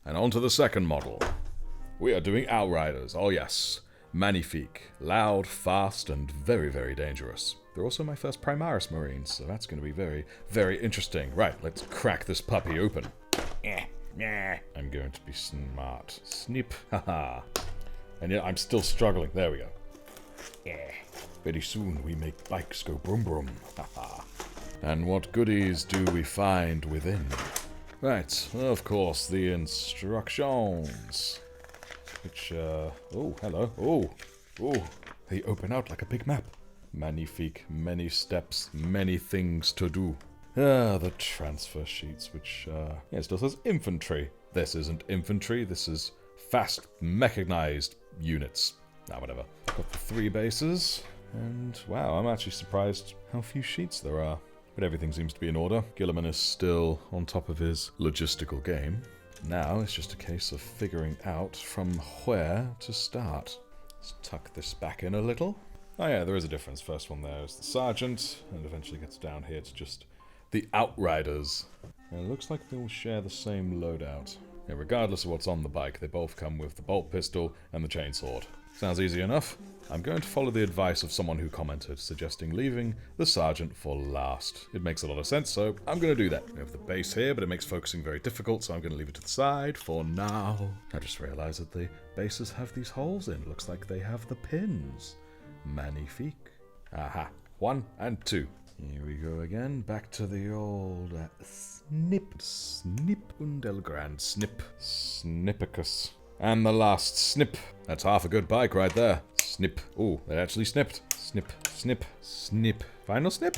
And on to the second model. We are doing Outriders. Oh yes. Magnifique. Loud, fast, and very, very dangerous. They're also my first Primaris Marines, so that's going to be very, very interesting. Right, let's crack this puppy open. I'm going to be smart. Snip. Haha. And yet I'm still struggling. There we go. Very soon we make bikes go broom broom. Haha. And what goodies do we find within? Right, of course, the instructions. Which, oh, hello. Oh, they open out like a big map. Magnifique, many steps, many things to do. The transfer sheets, which, yeah, it still says infantry. This isn't infantry, this is fast mechanized units. Whatever. Got the 3 bases, and wow, I'm actually surprised how few sheets there are. But everything seems to be in order. Gilliman is still on top of his logistical game. Now it's just a case of figuring out from where to start. Let's tuck this back in a little. Oh yeah, there is a difference. First one there is the sergeant, and eventually gets down here to just the Outriders. And it looks like they will share the same loadout. Yeah, regardless of what's on the bike, they both come with the bolt pistol and the chainsword. Sounds easy enough. I'm going to follow the advice of someone who commented, suggesting leaving the sergeant for last. It makes a lot of sense, so I'm going to do that. We have the base here, but it makes focusing very difficult, so I'm going to leave it to the side for now. I just realized that the bases have these holes in. Looks like they have the pins. Magnifique. Aha. 1 and 2. Here we go again. Back to the old snip. Snip und el grand snip. Snippicus. And the last snip. That's half a good bike right there. Snip. Ooh, that actually snipped. Snip, snip, snip. Final snip?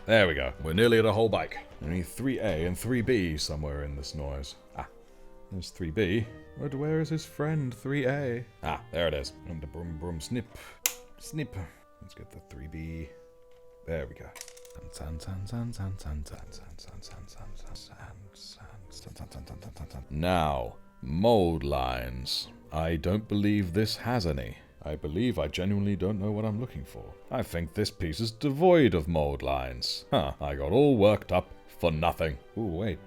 There we go. We're nearly at a whole bike. Only 3A and 3B somewhere in this noise. Ah, there's 3B. But where is his friend 3A? Ah, there it is. And the broom broom snip. Snip. Let's get the 3B. There we go. Now, mold lines. I don't believe this has any. I believe I genuinely don't know what I'm looking for. I think this piece is devoid of mold lines. Huh, I got all worked up for nothing. Ooh, wait.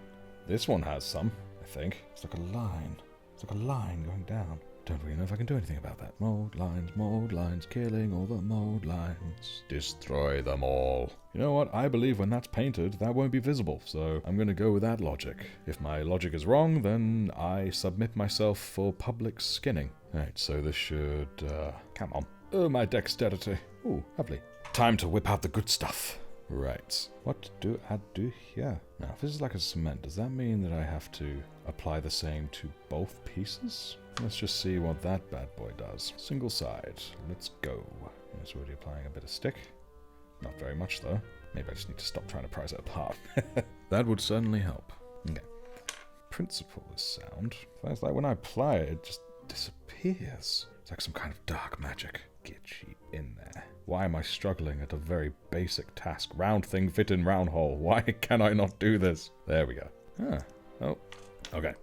This one has some, I think. It's like a line. It's like a line going down. Don't really know if I can do anything about that. Mold lines, killing all the mold lines. Destroy them all. You know what? I believe when that's painted, that won't be visible, so I'm gonna go with that logic. If my logic is wrong, then I submit myself for public skinning. Right, so this should, come on. Oh, my dexterity. Ooh, lovely. Time to whip out the good stuff. Right. What do I do here? Now, if this is like a cement, does that mean that I have to apply the same to both pieces? Let's just see what that bad boy does. Single side. Let's go. It's already applying a bit of stick. Not very much, though. Maybe I just need to stop trying to prise it apart. That would certainly help. Okay. Principle is sound. It's like when I apply it, it just disappears. It's like some kind of dark magic. Get you in there. Why am I struggling at a very basic task? Round thing fit in round hole. Why can I not do this? There we go. Oh. Okay.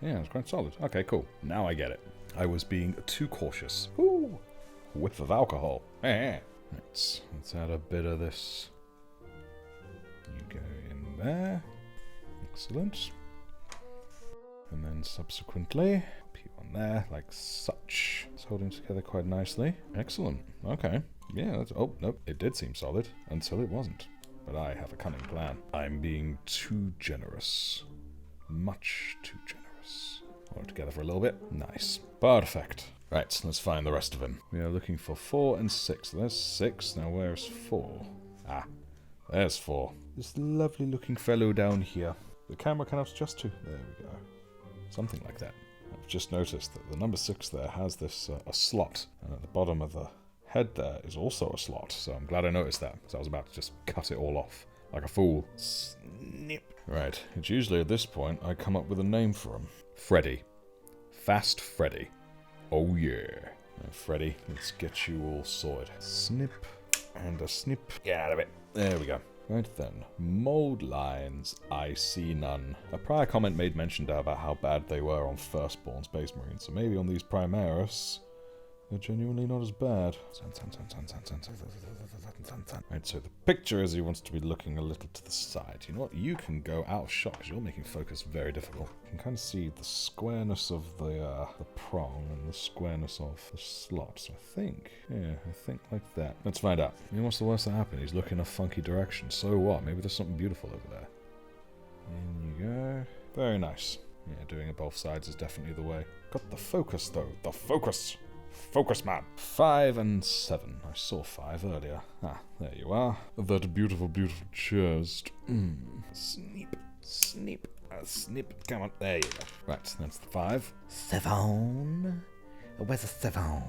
Yeah, it's quite solid. Okay, cool. Now I get it. I was being too cautious. Ooh. Whiff of alcohol. Let's add a bit of this. You go in there. Excellent. And then subsequently, put one there, like such. It's holding together quite nicely. Excellent. Okay. Yeah, that's... Oh, nope. It did seem solid until it wasn't. But I have a cunning plan. I'm being too generous. Much too generous. Hold it together for a little bit. Nice. Perfect. Right, let's find the rest of him. We are looking for 4 and 6. There's 6. Now where's 4? Ah, there's 4. This lovely looking fellow down here. The camera cannot adjust to. There we go. Something like that. I've just noticed that the number 6 there has this a slot. And at the bottom of the head there is also a slot. So I'm glad I noticed that. So I was about to just cut it all off. Like a fool. Snip. Right, it's usually at this point I come up with a name for him. Freddy. Fast Freddy. Oh yeah. Now, Freddy, let's get you all sorted. Snip and a snip. Get out of it. There we go. Right then. Mold lines. I see none. A prior comment made mention about how bad they were on Firstborn Space Marines, so maybe on these Primaris they're genuinely not as bad. Right, so the picture is he wants to be looking a little to the side. You know what? You can go out of shot because you're making focus very difficult. You can kind of see the squareness of the prong and the squareness of the slot. So I think like that. Let's find out. I mean, what's the worst that happened? He's looking a funky direction. So what? Maybe there's something beautiful over there. In you go. Very nice. Yeah, doing it both sides is definitely the way. Got the focus, though. The focus! Focus, man! 5 and 7. I saw 5 earlier. Ah, there you are. That beautiful, beautiful chest. Sneep. Sneep. Snip. Come on. There you go. Right, that's the 5. 7. Where's the 7?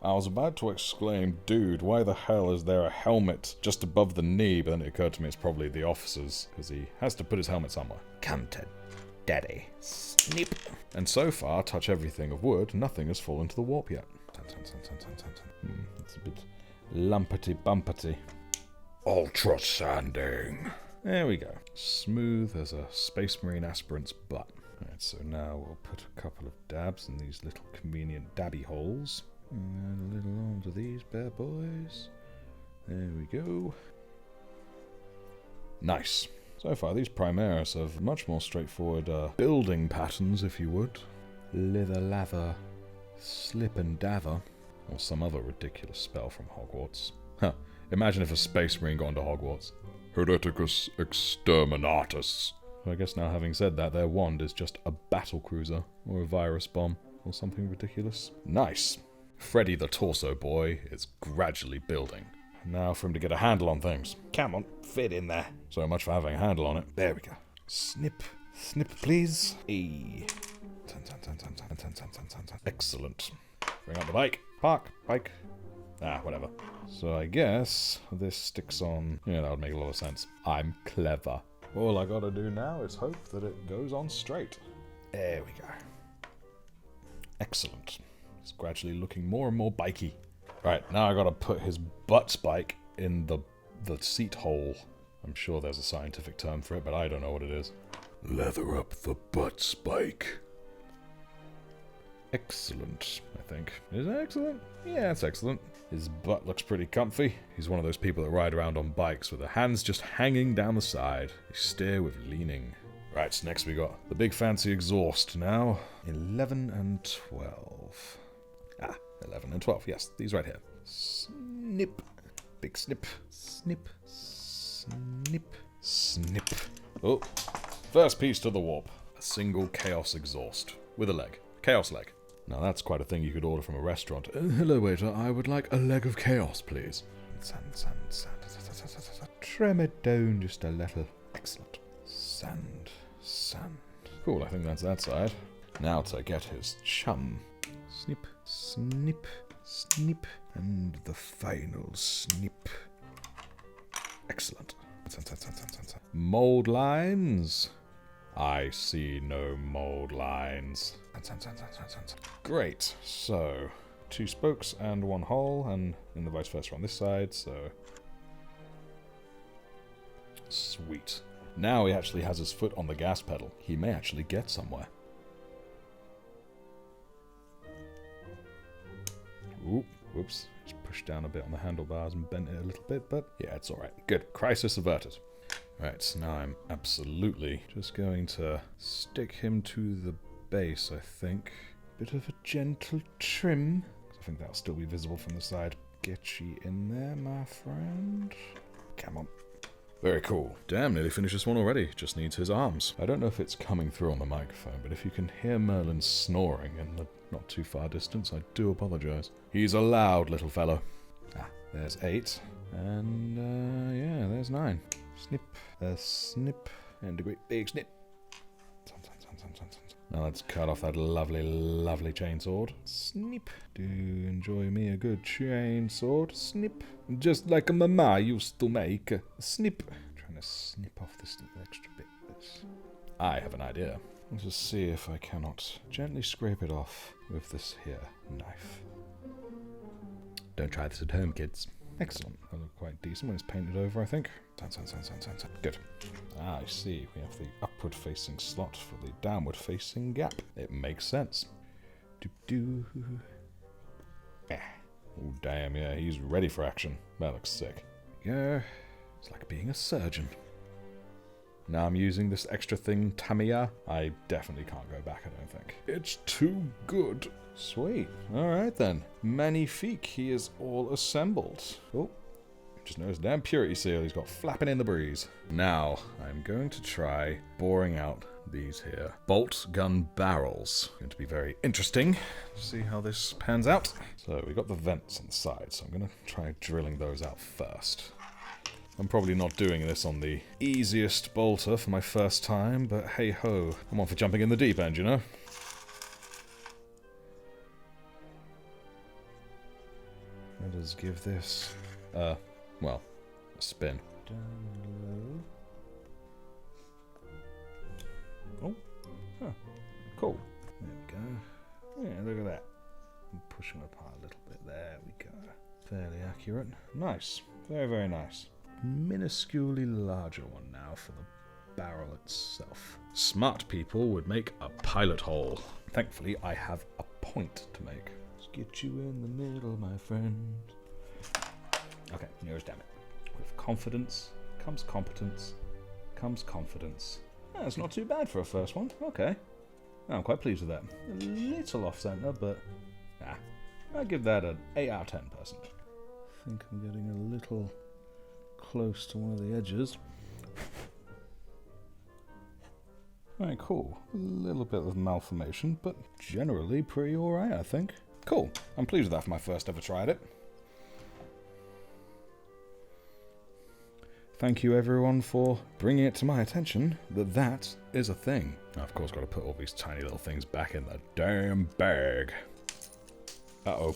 I was about to exclaim, dude, why the hell is there a helmet just above the knee? But then it occurred to me it's probably the officer's, because he has to put his helmet somewhere. Come to daddy. Snip. And so far, touch everything of wood, nothing has fallen to the warp yet. It's a bit lumpety-bumpety. Ultra sanding. There we go. Smooth as a Space Marine aspirant's butt. Right, so now we'll put a couple of dabs in these little convenient dabby holes. And a little onto these bad boys. There we go. Nice. So far, these Primaris have much more straightforward building patterns, if you would. Lither lather, slip and dather, or some other ridiculous spell from Hogwarts. Huh. Imagine if a Space Marine got into Hogwarts. Hereticus exterminatus. I guess now having said that, their wand is just a battle cruiser, or a virus bomb, or something ridiculous. Nice. Freddy the Torso Boy is gradually building. Now for him to get a handle on things. Come on, fit in there. So much for having a handle on it. There we go. Snip. Snip, please. Hey. Excellent. Bring up the bike. Park. Bike. Ah, whatever. So I guess this sticks on... Yeah, that would make a lot of sense. I'm clever. All I gotta do now is hope that it goes on straight. There we go. Excellent. It's gradually looking more and more bikey. Right, now I gotta put his butt spike in the seat hole. I'm sure there's a scientific term for it, but I don't know what it is. Leather up the butt spike. Excellent, I think. Is it excellent? Yeah, it's excellent. His butt looks pretty comfy. He's one of those people that ride around on bikes with their hands just hanging down the side. They steer with leaning. Right, so next we got the big fancy exhaust now. 11 and 12. 11 and 12, yes, these right here. Snip. Big snip. Snip. Snip. Snip. Oh, first piece to the warp. A single chaos exhaust. With a leg. Chaos leg. Now that's quite a thing you could order from a restaurant. Hello waiter, I would like a leg of chaos, please. Sand. Trim it down just a little. Excellent. Sand. Cool, I think that's that side. Now to get his chum. Snip, snip, snip, and the final snip. Excellent. Mold lines. I see no mold lines. Great. So, 2 spokes and 1 hole, and in the vice versa on this side, so... Sweet. Now he actually has his foot on the gas pedal. He may actually get somewhere. Ooh, whoops. Just pushed down a bit on the handlebars and bent it a little bit, but yeah, it's alright. Good. Crisis averted. Right, so now I'm absolutely just going to stick him to the base, I think. Bit of a gentle trim. I think that'll still be visible from the side. Get you in there, my friend. Come on. Very cool. Damn, nearly finished this one already. Just needs his arms. I don't know if it's coming through on the microphone, but if you can hear Merlin snoring in the not too far distance, I do apologise. He's a loud little fellow. Ah, there's 8. And, yeah, there's 9. Snip, snip, and a great big snip. Now let's cut off that lovely, lovely chainsword. Snip. Do enjoy me a good chainsword. Snip. Just like a mama used to make. Snip. Trying to snip off this extra bit. I have an idea. Let's just see if I cannot gently scrape it off with this here knife. Don't try this at home, kids. Excellent. That looked quite decent when it's painted over, I think. Good. Ah, I see. We have the upward-facing slot for the downward-facing gap. It makes sense. Oh, damn, yeah, he's ready for action. That looks sick. Yeah, it's like being a surgeon. Now I'm using this extra thing, Tamiya. I definitely can't go back, I don't think. It's too good. Sweet. Alright then. Magnifique. He is all assembled. Oh, just noticed damn purity seal he's got flapping in the breeze. Now, I'm going to try boring out these here bolt gun barrels. Going to be very interesting to see how this pans out. So we got the vents on the side, so I'm going to try drilling those out first. I'm probably not doing this on the easiest bolter for my first time, but hey ho, I'm on for jumping in the deep end, you know? Let us give this, well, a spin. Down low. Oh, huh, cool. There we go. Yeah, look at that. I'm pushing them apart a little bit. There we go. Fairly accurate. Nice. Very, very nice. Minusculely larger one now for the barrel itself. Smart people would make a pilot hole. Thankfully, I have a point to make. Let's get you in the middle, my friend. Okay, nearest damn it. With confidence comes competence, comes confidence. That's not too bad for a first one. Okay. I'm quite pleased with that. A little off-center, but I'd give that an 8 out of 10 person. I think I'm getting a little close to one of the edges. Alright, cool. A little bit of malformation, but generally pretty alright, I think. Cool. I'm pleased with that for my first ever try at it. Thank you everyone for bringing it to my attention that that is a thing. I've of course got to put all these tiny little things back in the damn bag. Uh-oh.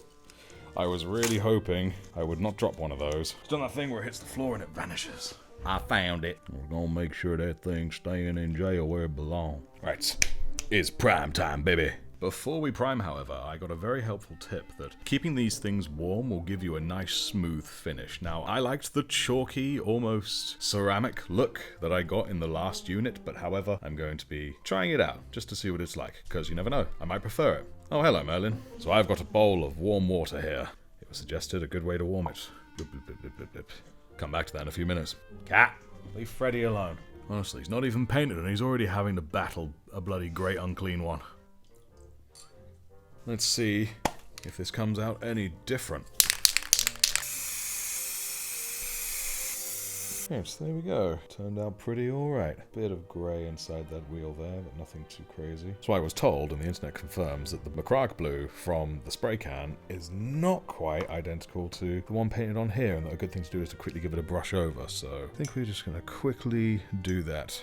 I was really hoping I would not drop one of those. It's done that thing where it hits the floor and it vanishes. I found it. We're gonna make sure that thing's staying in jail where it belongs. Right, it's prime time, baby. Before we prime, however, I got a very helpful tip that keeping these things warm will give you a nice smooth finish. Now, I liked the chalky, almost ceramic look that I got in the last unit, but however, I'm going to be trying it out just to see what it's like, because you never know, I might prefer it. Oh, hello, Merlin. So I've got a bowl of warm water here. It was suggested a good way to warm it. Blip, blip, blip, blip, blip, blip. Come back to that in a few minutes. Cat, leave Freddy alone. Honestly, he's not even painted and he's already having to battle a bloody great unclean one. Let's see if this comes out any different. Yes, there we go. Turned out pretty alright. Bit of grey inside that wheel there, but nothing too crazy. So I was told, and the internet confirms, that the McCrag blue from the spray can is not quite identical to the one painted on here, and that a good thing to do is to quickly give it a brush over, so I think we're just going to quickly do that.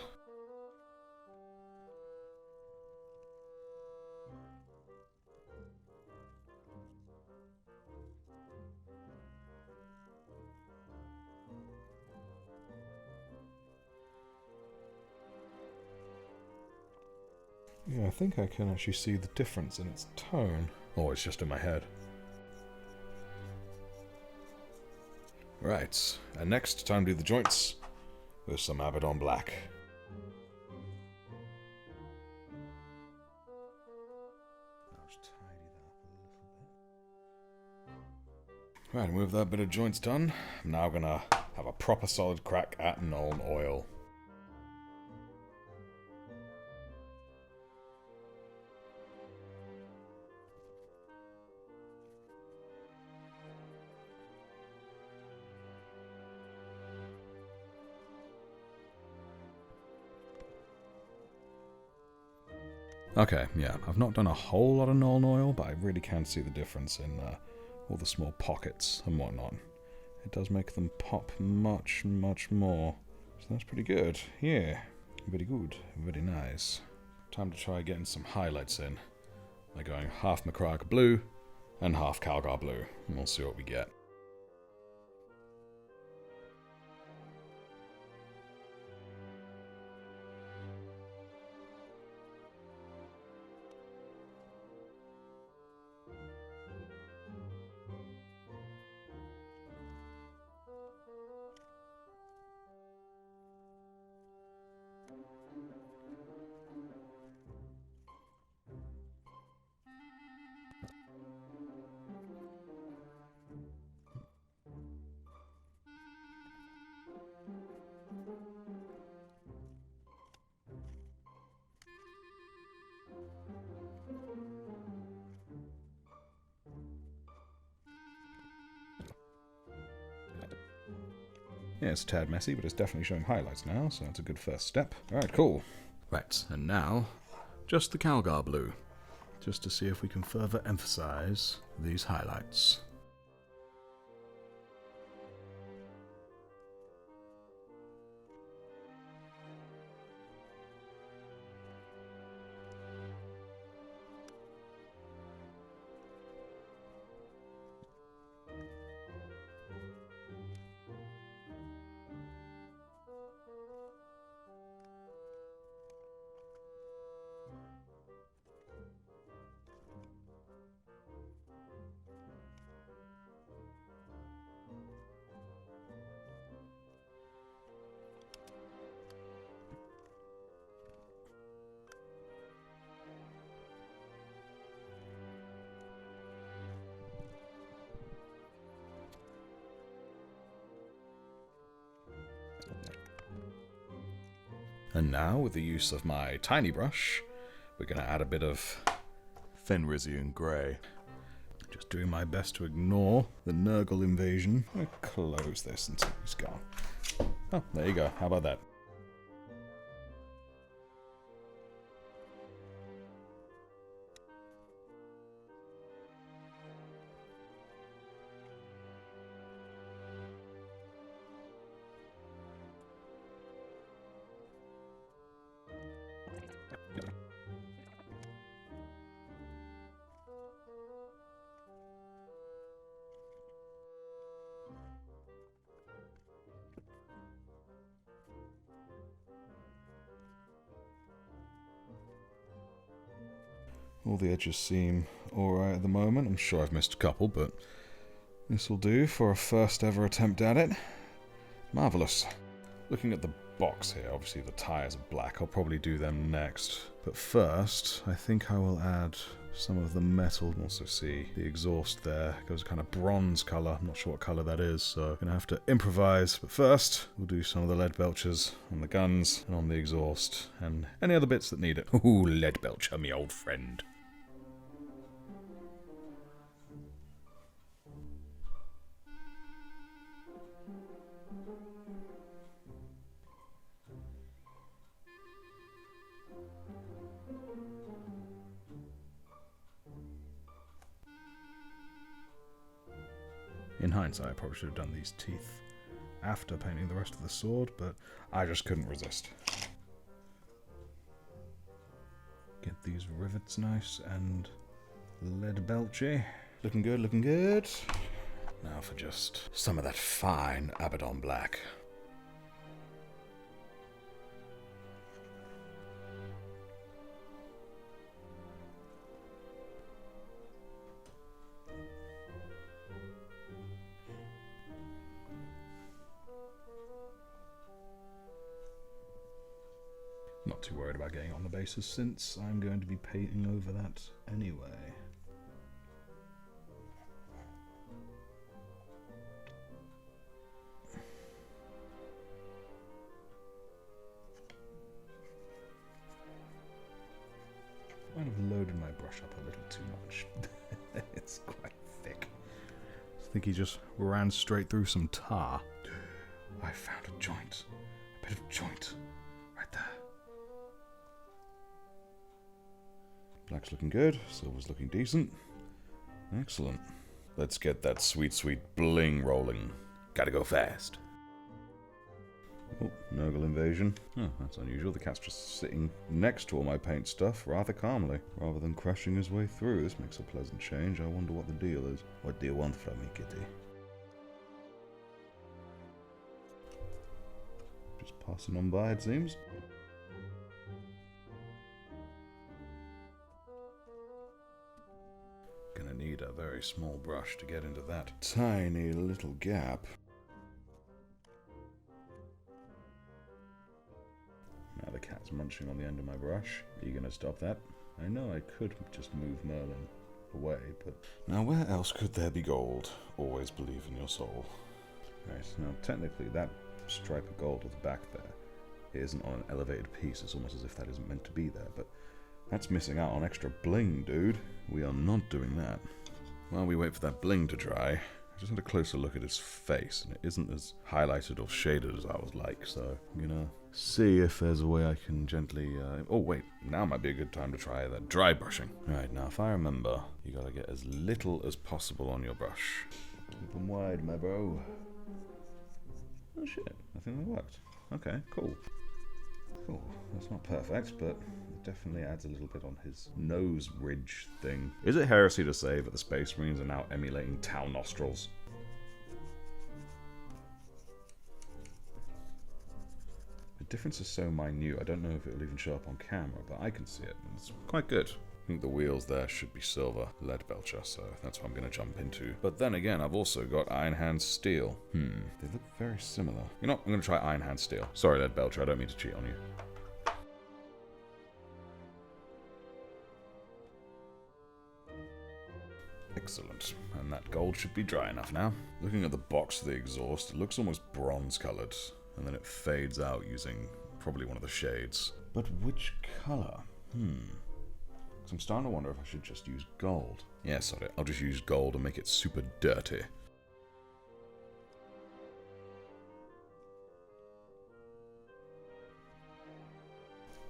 Yeah, I think I can actually see the difference in its tone. Oh, it's just in my head. Right, and next, time to do the joints with some Abaddon Black. I'll just tidy that up a little bit. Right, with that bit of joints done, I'm now gonna have a proper solid crack at Nuln Oil. Okay, yeah, I've not done a whole lot of Nuln Oil, but I really can see the difference in all the small pockets and whatnot. It does make them pop much, much more. So that's pretty good. Yeah, very good, very nice. Time to try getting some highlights in by going half Macragge blue and half Calgar blue, and we'll see what we get. Yeah, it's a tad messy, but it's definitely showing highlights now, so that's a good first step. Alright, cool. Right, and now, just the Calgar blue. Just to see if we can further emphasize these highlights. And now, with the use of my tiny brush, we're going to add a bit of Fenrisian grey. Just doing my best to ignore the Nurgle invasion. I'm going to close this until he's gone. Oh, there you go. How about that? All the edges seem alright at the moment. I'm sure I've missed a couple, but this will do for a first ever attempt at it. Marvellous. Looking at the box here, obviously the tyres are black. I'll probably do them next. But first, I think I will add some of the metal. Also see the exhaust there. It goes a kind of bronze colour. I'm not sure what colour that is, so I'm going to have to improvise. But first, we'll do some of the lead belchers on the guns and on the exhaust and any other bits that need it. Ooh, lead belcher, me old friend. In hindsight, I probably should have done these teeth after painting the rest of the sword, but I just couldn't resist. Get these rivets nice and lead belchy. Looking good, looking good. Now for just some of that fine Abaddon black. Not too worried about getting on the bases since I'm going to be painting over that anyway. Might have loaded my brush up a little too much. It's quite thick. I think he just ran straight through some tar. I found a joint. A bit of joint. Right there. Black's looking good, silver's looking decent. Excellent. Let's get that sweet, sweet bling rolling. Gotta go fast. Oh, Nurgle invasion. Oh, that's unusual. The cat's just sitting next to all my paint stuff rather calmly, rather than crashing his way through. This makes a pleasant change. I wonder what the deal is. What do you want from me, kitty? Just passing on by, it seems. Gonna need a very small brush to get into that tiny little gap. Now the cat's munching on the end of my brush. Are you gonna stop that? I know I could just move Merlin away, but... Now where else could there be gold? Always believe in your soul. Right, now technically that stripe of gold at the back there isn't on an elevated piece. It's almost as if that isn't meant to be there, but that's missing out on extra bling, dude. We are not doing that. While we wait for that bling to dry, I just had a closer look at his face, and it isn't as highlighted or shaded as I would like, so I'm gonna see if there's a way I can gently... oh wait, now might be a good time to try that dry brushing. Alright, now if I remember, you gotta get as little as possible on your brush. Keep them wide, my bro. Oh shit, I think that worked. Okay, cool. Cool, that's not perfect, but it definitely adds a little bit on his nose ridge thing. Is it heresy to say that the Space Marines are now emulating Tau nostrils? The difference is so minute, I don't know if it'll even show up on camera, but I can see it, and it's quite good. I think the wheels there should be silver lead belcher, so that's what I'm going to jump into. But then again, I've also got Iron Hand Steel. They look very similar. You know what? I'm going to try Iron Hand Steel. Sorry, lead belcher, I don't mean to cheat on you. Excellent. And that gold should be dry enough now. Looking at the box of the exhaust, it looks almost bronze colored, and then it fades out using probably one of the shades. But which color? I'm starting to wonder if I should just use gold. Yeah, sorry, I'll just use gold and make it super dirty.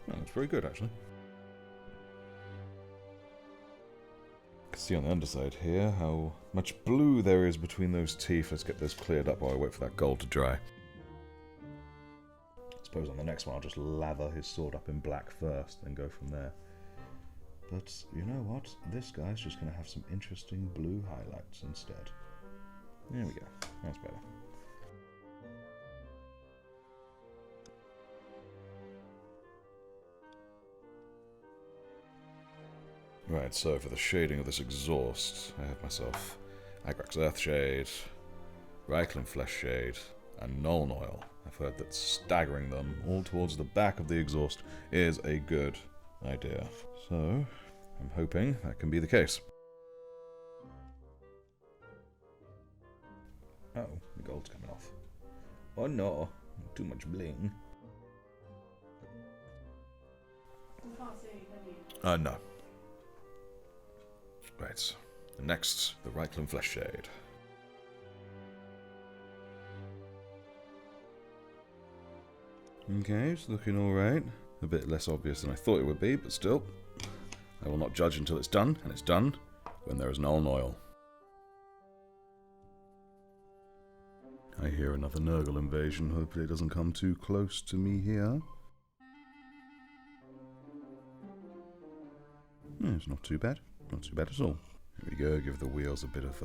Oh, that's very good, actually. You can see on the underside here how much blue there is between those teeth. Let's get this cleared up while I wait for that gold to dry. I suppose on the next one I'll just lather his sword up in black first, then go from there. But you know what? This guy's just going to have some interesting blue highlights instead. There we go. That's better. Right, so for the shading of this exhaust, I have myself Agrax Earthshade, Reikland Fleshshade, and Nuln Oil. I've heard that staggering them all towards the back of the exhaust is a good idea. So, I'm hoping that can be the case. Oh, the gold's coming off. Oh no, too much bling. No. Right, next, the Reikland Fleshshade. Okay, it's looking alright. A bit less obvious than I thought it would be, but still. I will not judge until it's done, and it's done when there is Nuln Oil. I hear another Nurgle invasion. Hopefully it doesn't come too close to me here. Yeah, it's not too bad. Not too bad at all. Here we go, give the wheels a bit of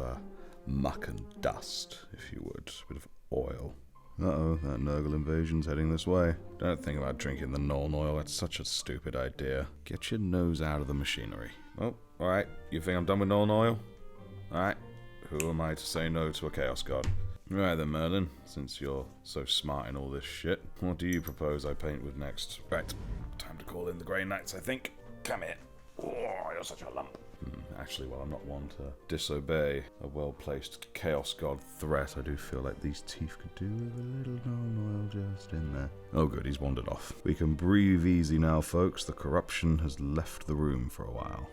muck and dust, if you would. A bit of oil. Uh-oh, that Nurgle invasion's heading this way. Don't think about drinking the Nuln Oil, that's such a stupid idea. Get your nose out of the machinery. Oh, alright, you think I'm done with Nuln Oil? Alright, who am I to say no to a Chaos God? Right then, Merlin, since you're so smart in all this shit, what do you propose I paint with next? Right, time to call in the Grey Knights, I think. Come here. Oh, you're such a lump. Actually, while I'm not one to disobey a well-placed Chaos God threat, I do feel like these teeth could do with a little Nuln Oil just in there. Oh good, he's wandered off. We can breathe easy now, folks. The corruption has left the room for a while.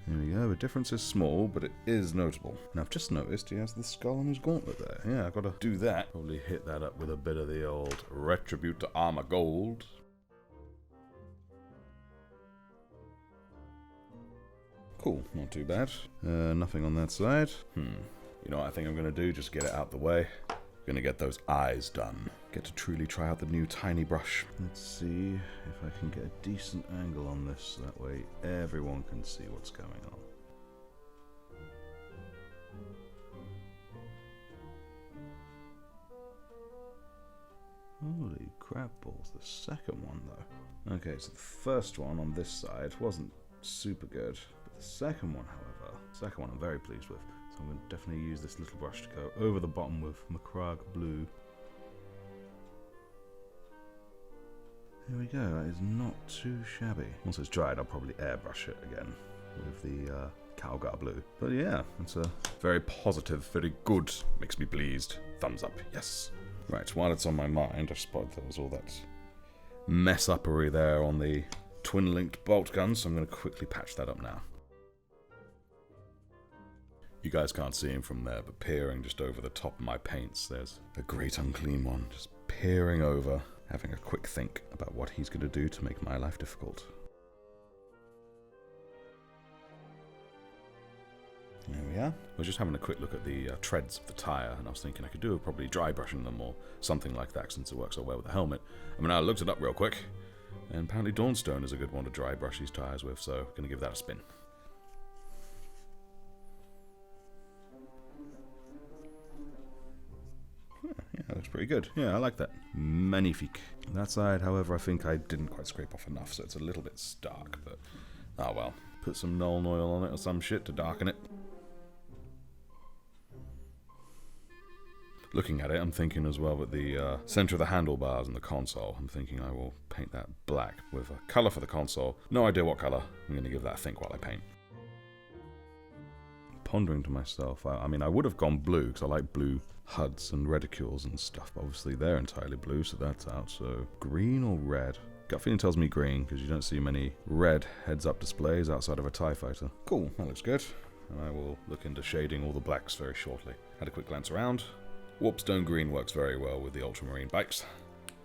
Here we go, the difference is small, but it is notable. Now I've just noticed he has the skull on his gauntlet there. Yeah, I've got to do that. Probably hit that up with a bit of the old Retribute to Armor Gold. Cool, not too bad. Nothing on that side. You know what I think I'm going to do? Just get it out the way. I'm going to get those eyes done. Get to truly try out the new tiny brush. Let's see if I can get a decent angle on this. That way everyone can see what's going on. Holy crap balls, the second one though. Okay, so the first one on this side wasn't super good. The second one, however, I'm very pleased with. So I'm going to definitely use this little brush to go over the bottom with Macragge Blue. There we go, that is not too shabby. Once it's dried, I'll probably airbrush it again with the Calgar Blue. But yeah, it's a very positive, very good, makes me pleased. Thumbs up, yes. Right, while it's on my mind, I spotted there was all that mess-uppery there on the twin-linked bolt gun, so I'm going to quickly patch that up now. You guys can't see him from there, but peering just over the top of my paints, there's a great unclean one, just peering over, having a quick think about what he's going to do to make my life difficult. There we are. I was just having a quick look at the treads of the tyre, and I was thinking I could do probably dry brushing them or something like that since it works so well with the helmet. I mean, I looked it up real quick, and apparently Dawnstone is a good one to dry brush these tyres with, so I'm going to give that a spin. Yeah, that looks pretty good. Yeah, I like that. Magnifique. That side, however, I think I didn't quite scrape off enough, so it's a little bit stark, but oh well. Put some Nuln oil on it or some shit to darken it. Looking at it, I'm thinking as well that the center of the handlebars and the console, I'm thinking I will paint that black with a color for the console. No idea what color. I'm going to give that a think while I paint. Pondering to myself, I mean, I would have gone blue because I like blue HUDs and reticules and stuff, but obviously they're entirely blue, so that's out. So green or red? Gut feeling tells me green because you don't see many red heads-up displays outside of a TIE fighter. Cool, that looks good. And I will look into shading all the blacks very shortly. Had a quick glance around. Warpstone green works very well with the ultramarine bikes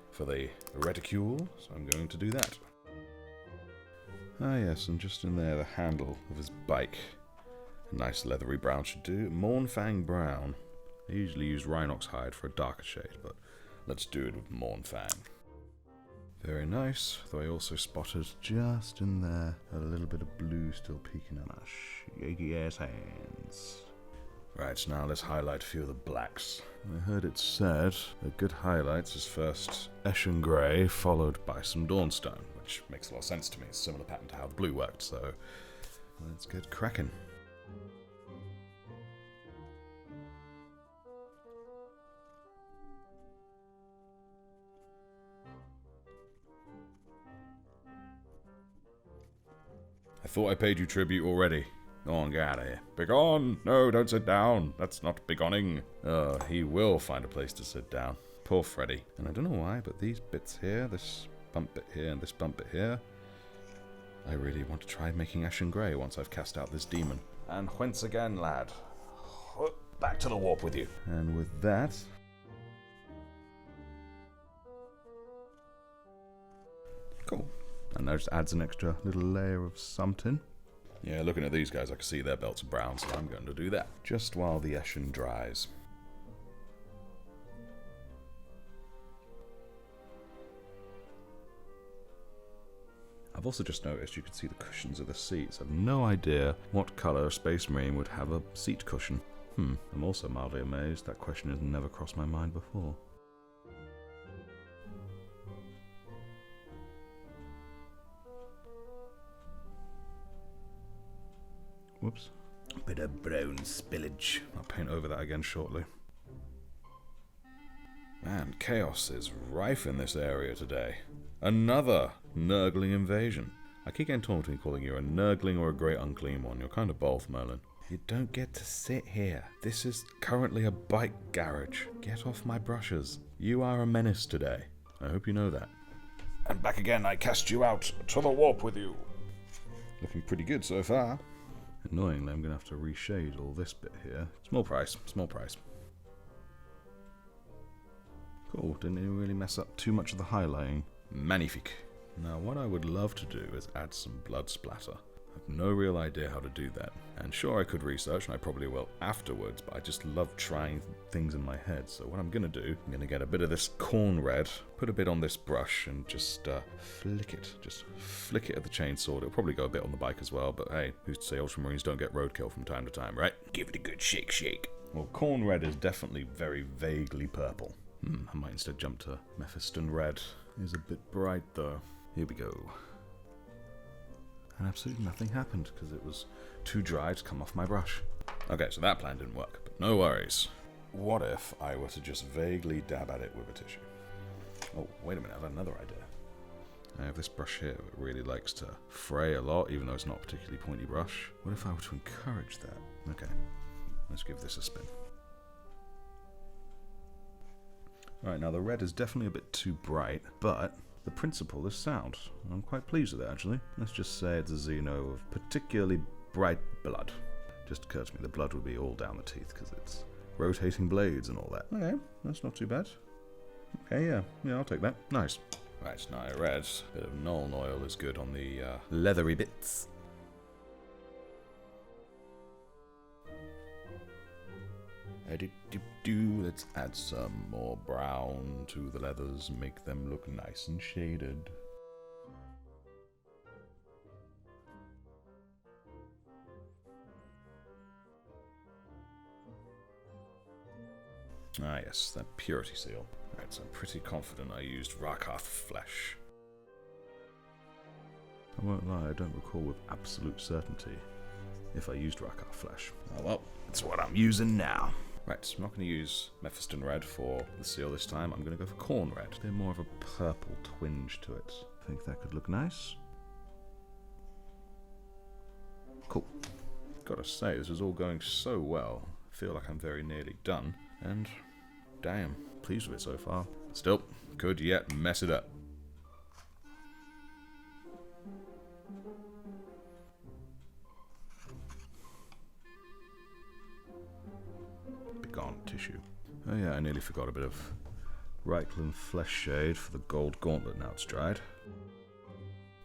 for the reticule, so I'm going to do that. Ah yes, and just in there the handle of his bike. A nice leathery brown should do. Mornfang brown. I usually use Rhinox hide for a darker shade, but let's do it with Mornfang. Very nice, though I also spotted just in there a little bit of blue still peeking out my shaky ass hands. Right, now let's highlight a few of the blacks. I heard it said that good highlights is first Eshin Grey, followed by some Dawnstone, which makes a lot of sense to me. It's a similar pattern to how the blue worked, so let's get cracking. I thought I paid you tribute already. Go on, get out of here. Begone! No, don't sit down. That's not begonning. He will find a place to sit down. Poor Freddy. And I don't know why, but these bits here, this bump bit here and this bump bit here, I really want to try making Eshin Grey once I've cast out this demon. And whence again, lad? Back to the warp with you. And with that... Cool. And that just adds an extra little layer of something. Yeah, looking at these guys, I can see their belts are brown, so I'm going to do that. Just while the Eshin dries. I've also just noticed you can see the cushions of the seats. I've no idea what colour a Space Marine would have a seat cushion. I'm also mildly amazed that question has never crossed my mind before. Whoops. Bit of brown spillage. I'll paint over that again shortly. Man, chaos is rife in this area today. Another Nurgling invasion. I keep getting torn between calling you a Nurgling or a Great Unclean One. You're kind of both, Merlin. You don't get to sit here. This is currently a bike garage. Get off my brushes. You are a menace today. I hope you know that. And back again, I cast you out to the warp with you. Looking pretty good so far. Annoyingly, I'm going to have to reshade all this bit here. Small price, small price. Cool, didn't even really mess up too much of the highlighting. Magnifique. Now, what I would love to do is add some blood splatter. I have no real idea how to do that. And sure, I could research, and I probably will afterwards, but I just love trying things in my head. So what I'm going to do, I'm going to get a bit of this corn red, put a bit on this brush, and just flick it. Just flick it at the chainsaw. It'll probably go a bit on the bike as well, but hey, who's to say Ultramarines don't get roadkill from time to time, right? Give it a good shake, shake. Well, corn red is definitely very vaguely purple. I might instead jump to Mephiston red. Is a bit bright though. Here we go. And absolutely nothing happened because it was too dry to come off my brush. Okay, so that plan didn't work, but no worries. What if I were to just vaguely dab at it with a tissue? Oh, wait a minute, I have another idea. I have this brush here that really likes to fray a lot, even though it's not a particularly pointy brush. What if I were to encourage that? Okay, let's give this a spin. Alright, now the red is definitely a bit too bright, but the principle is sound. I'm quite pleased with it, actually. Let's just say it's a Xeno of particularly bright blood. Just occurred to me the blood would be all down the teeth because it's rotating blades and all that. Okay, that's not too bad. Okay, yeah, I'll take that. Nice. Right, now I read a bit of Nuln oil is good on the leathery bits. Let's add some more brown to the leathers, make them look nice and shaded. Ah yes, that purity seal. Right, so I'm pretty confident I used Rakarth flesh. I won't lie, I don't recall with absolute certainty if I used Rakarth flesh. Oh well, that's what I'm using now. Right, so I'm not going to use Mephiston red for the seal this time. I'm going to go for corn red. They're more of a purple twinge to it. I think that could look nice. Cool. Gotta say, this is all going so well. I feel like I'm very nearly done. And damn, pleased with it so far. Still, could yet mess it up. Begone tissue. Oh yeah, I nearly forgot a bit of Reichland flesh shade for the gold gauntlet now it's dried.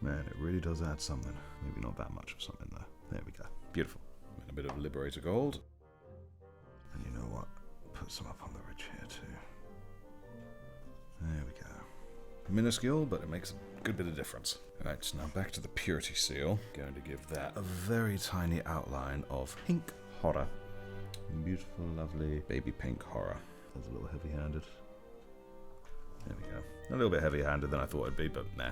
Man, it really does add something. Maybe not that much of something though. There we go. Beautiful. And a bit of Liberator gold. And you know what? Put some up on the ridge here too. There we go. Minuscule, but it makes a good bit of difference. Alright, so now back to the purity seal. Going to give that a very tiny outline of pink horror. Beautiful, lovely baby pink horror. That's a little heavy-handed. There we go. A little bit heavy-handed than I thought it'd be, but nah.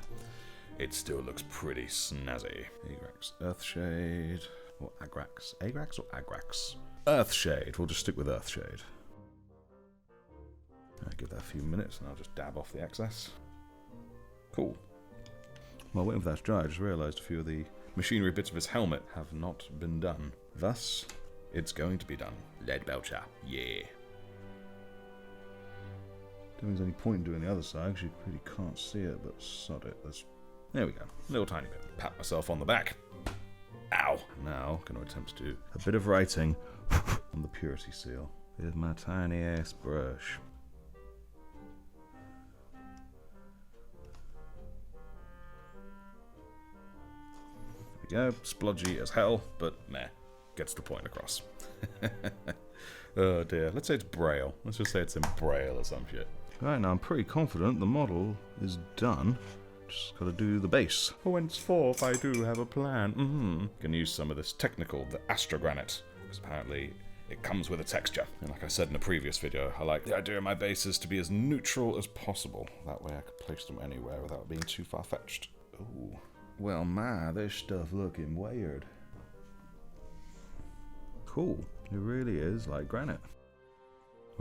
It still looks pretty snazzy. Agrax Earthshade. Or Agrax? Agrax or Agrax? Earthshade. We'll just stick with Earthshade. I'll give that a few minutes and I'll just dab off the excess. Cool. While waiting for that to dry, I just realised a few of the machinery bits of his helmet have not been done. Thus, it's going to be done. Lead Belcher. Yeah. Don't think there's any point in doing the other side because you really can't see it, but sod it. There we go. A little tiny bit. Pat myself on the back. Ow. Now, I'm going to attempt to do a bit of writing on the purity seal with my tiny ass brush. There we go. Splodgy as hell, but meh. Gets the point across. Oh dear. Let's say it's Braille. Let's just say it's in Braille or some shit. Right, now I'm pretty confident the model is done. Just gotta do the base. For henceforth, I do have a plan. Can use some of this technical, the astrogranite, because apparently it comes with a texture. And like I said in a previous video, I like the idea of my bases to be as neutral as possible. That way I could place them anywhere without being too far-fetched. Ooh. Well, my, this stuff looking weird. Cool. It really is like granite.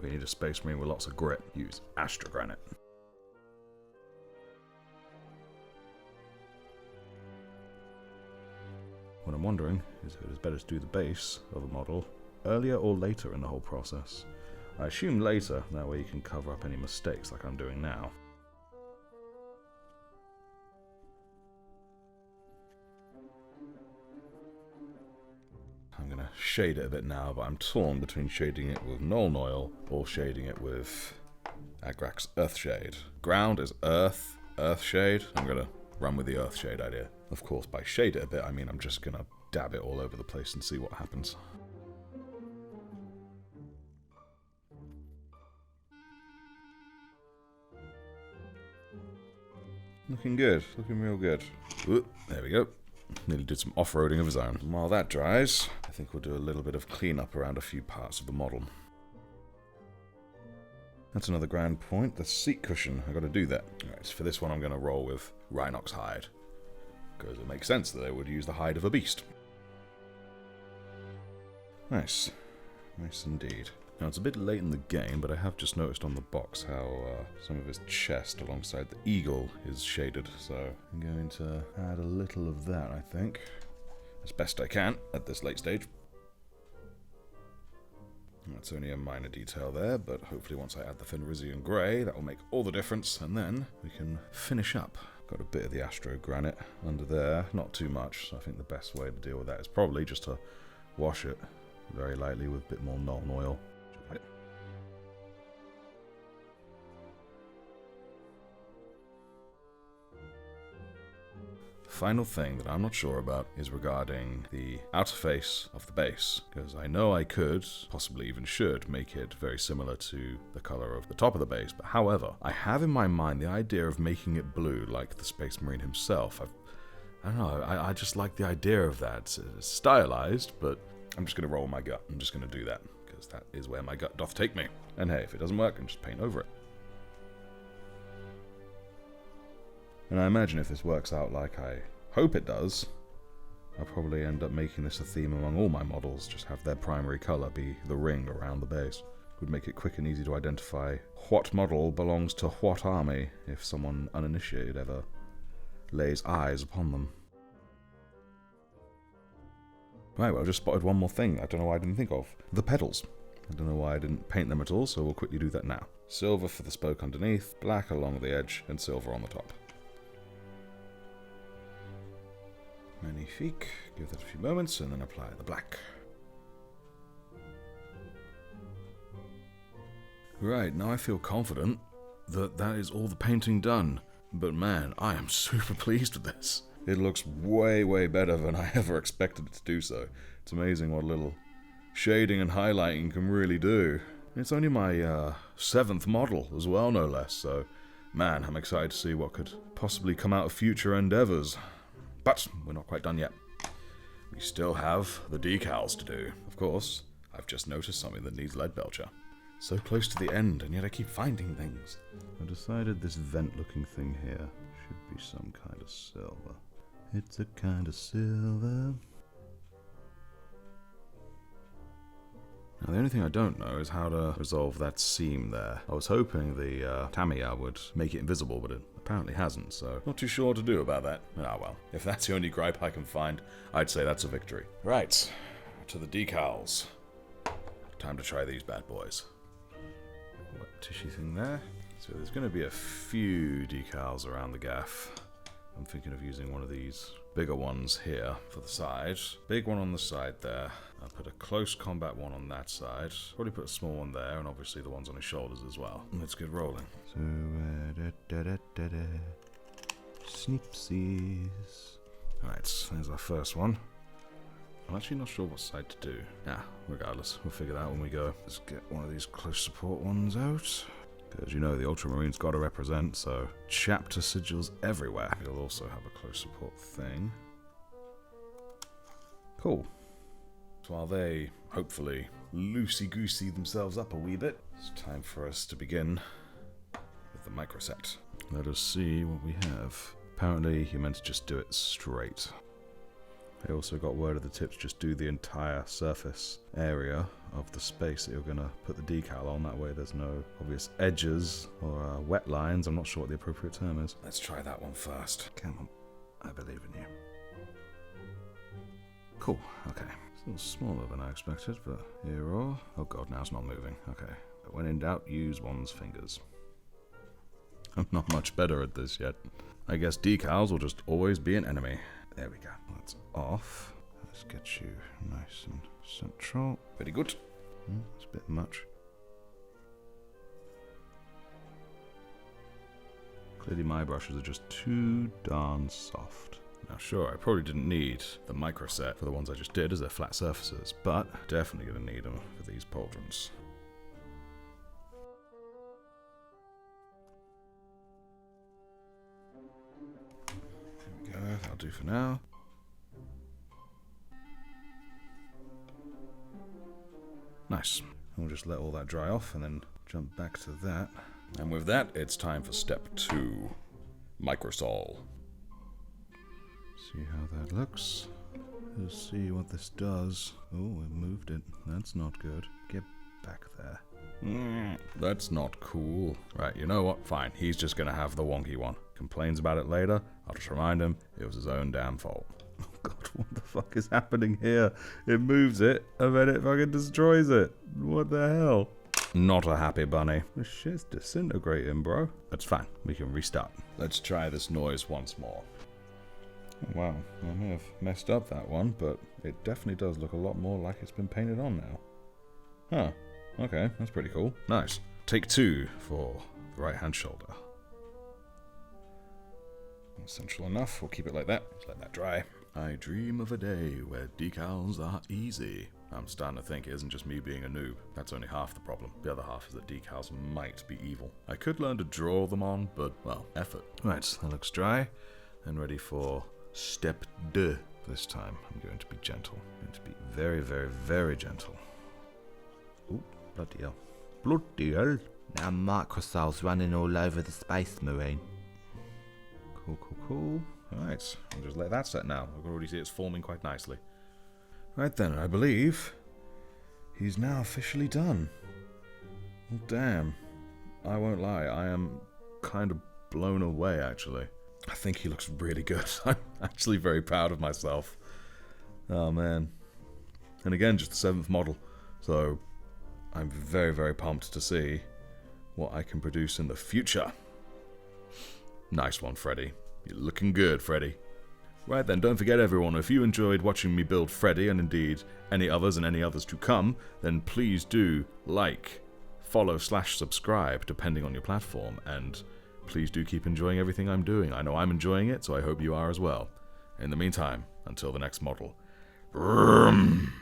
We need a space marine with lots of grit. Use astrogranite. What I'm wondering is if it is better to do the base of a model earlier or later in the whole process. I assume later, that way you can cover up any mistakes like I'm doing now. I'm going to shade it a bit now, but I'm torn between shading it with Nuln Oil or shading it with Agrax Earthshade. Ground is Earth, Earthshade. I'm going to run with the Earthshade idea. Of course, by shade it a bit, I mean I'm just going to dab it all over the place and see what happens. Looking good, looking real good. Ooh, there we go. Nearly did some off-roading of his own. And while that dries, I think we'll do a little bit of cleanup around a few parts of the model. That's another grand point. The seat cushion, I've got to do that. Alright, so for this one I'm going to roll with Rhinox hide. Because it makes sense that they would use the hide of a beast. Nice. Nice indeed. Now it's a bit late in the game, but I have just noticed on the box how some of his chest alongside the eagle is shaded, so I'm going to add a little of that, I think, as best I can at this late stage. That's only a minor detail there, but hopefully once I add the Fenrisian Grey, that will make all the difference, and then we can finish up. Got a bit of the Astro Granite under there, not too much, so I think the best way to deal with that is probably just to wash it very lightly with a bit more non-oil. Final thing that I'm not sure about is regarding the outer face of the base, because I know I could, possibly even should, make it very similar to the color of the top of the base, but however, I have in my mind the idea of making it blue like the Space Marine himself. I don't know, I just like the idea of that. It's stylized, but I'm just going to roll my gut. I'm just going to do that, because that is where my gut doth take me. And hey, if it doesn't work, I can just paint over it. And I imagine if this works out like I hope it does, I'll probably end up making this a theme among all my models, just have their primary colour be the ring around the base. Would make it quick and easy to identify what model belongs to what army if someone uninitiated ever lays eyes upon them. Right, well, I just spotted one more thing I don't know why I didn't think of. The pedals. I don't know why I didn't paint them at all, so we'll quickly do that now. Silver for the spoke underneath, black along the edge, and silver on the top. Magnifique. Give that a few moments and then apply the black. Right, now I feel confident that that is all the painting done. But man, I am super pleased with this. It looks way, way better than I ever expected it to do so. It's amazing what a little shading and highlighting can really do. It's only my 7th model as well, no less, so man, I'm excited to see what could possibly come out of future endeavors. But we're not quite done yet. We still have the decals to do. Of course, I've just noticed something that needs lead belcher. So close to the end, and yet I keep finding things. I decided this vent-looking thing here should be some kind of silver. It's a kind of silver. Now, the only thing I don't know is how to resolve that seam there. I was hoping the Tamiya would make it invisible, but it apparently hasn't, so not too sure what to do about that. Ah well, if that's the only gripe I can find, I'd say that's a victory. Right, to the decals. Time to try these bad boys. That tissue thing there. So there's going to be a few decals around the gaff. I'm thinking of using one of these bigger ones here for the side. Big one on the side there. I'll put a close combat one on that side. Probably put a small one there, and obviously the ones on his shoulders as well. Let's get rolling. So, snipsies. Alright, there's our first one. I'm actually not sure what side to do. Regardless, we'll figure that out when we go. Let's get one of these close support ones out. Because you know the Ultramarine's got to represent, so chapter sigils everywhere. It'll also have a close support thing. Cool. So while they hopefully loosey-goosey themselves up a wee bit, it's time for us to begin with the microset. Let us see what we have. Apparently you meant to just do it straight. I also got word of the tips, just do the entire surface area of the space that you're going to put the decal on. That way there's no obvious edges or wet lines. I'm not sure what the appropriate term is. Let's try that one first. Come on, I believe in you. Cool, okay. It's a little smaller than I expected, but here we are. Oh god, now it's not moving. Okay. But when in doubt, use one's fingers. I'm not much better at this yet. I guess decals will just always be an enemy. There we go. That's off. Let's get you nice and central. Very good. That's a bit much. Clearly my brushes are just too darn soft. Now sure, I probably didn't need the microset for the ones I just did as they're flat surfaces, but definitely going to need them for these pauldrons. That'll do for now. Nice. We'll just let all that dry off and then jump back to that. And with that, it's time for step 2. Microsol. See how that looks. Let's see what this does. Oh, it moved it. That's not good. Get back there. That's not cool. Right, you know what? Fine. He's just gonna have the wonky one. Complains about it later. I'll just remind him it was his own damn fault. Oh god, what the fuck is happening here? It moves it, and then it fucking destroys it. What the hell? Not a happy bunny. This shit's disintegrating, bro. That's fine. We can restart. Let's try this noise once more. Oh, wow, I may have messed up that one, but it definitely does look a lot more like it's been painted on now. Huh, okay, that's pretty cool. Nice. Take 2 for the right-hand shoulder. Essential enough, we'll keep it like that. Just let that dry. I dream of a day where decals are easy. I'm starting to think it isn't just me being a noob. That's only half the problem. The other half is that decals might be evil. I could learn to draw them on, but, well, effort. Right, that looks dry and ready for step 2. This time, I'm going to be gentle. I'm going to be very, very, very gentle. Ooh, bloody hell. Bloody hell. Now microcells running all over the Space Marine. Cool, cool, cool. Alright, I'll just let that set now. I can already see it's forming quite nicely. Right then, I believe he's now officially done. Well, damn. I won't lie, I am kind of blown away, actually. I think he looks really good. I'm actually very proud of myself. Oh, man. And again, just the 7th model. So, I'm very, very pumped to see what I can produce in the future. Nice one, Freddy. You're looking good, Freddy. Right then, don't forget everyone, if you enjoyed watching me build Freddy, and indeed any others and any others to come, then please do like, follow / subscribe, depending on your platform, and please do keep enjoying everything I'm doing. I know I'm enjoying it, so I hope you are as well. In the meantime, until the next model. Vroom.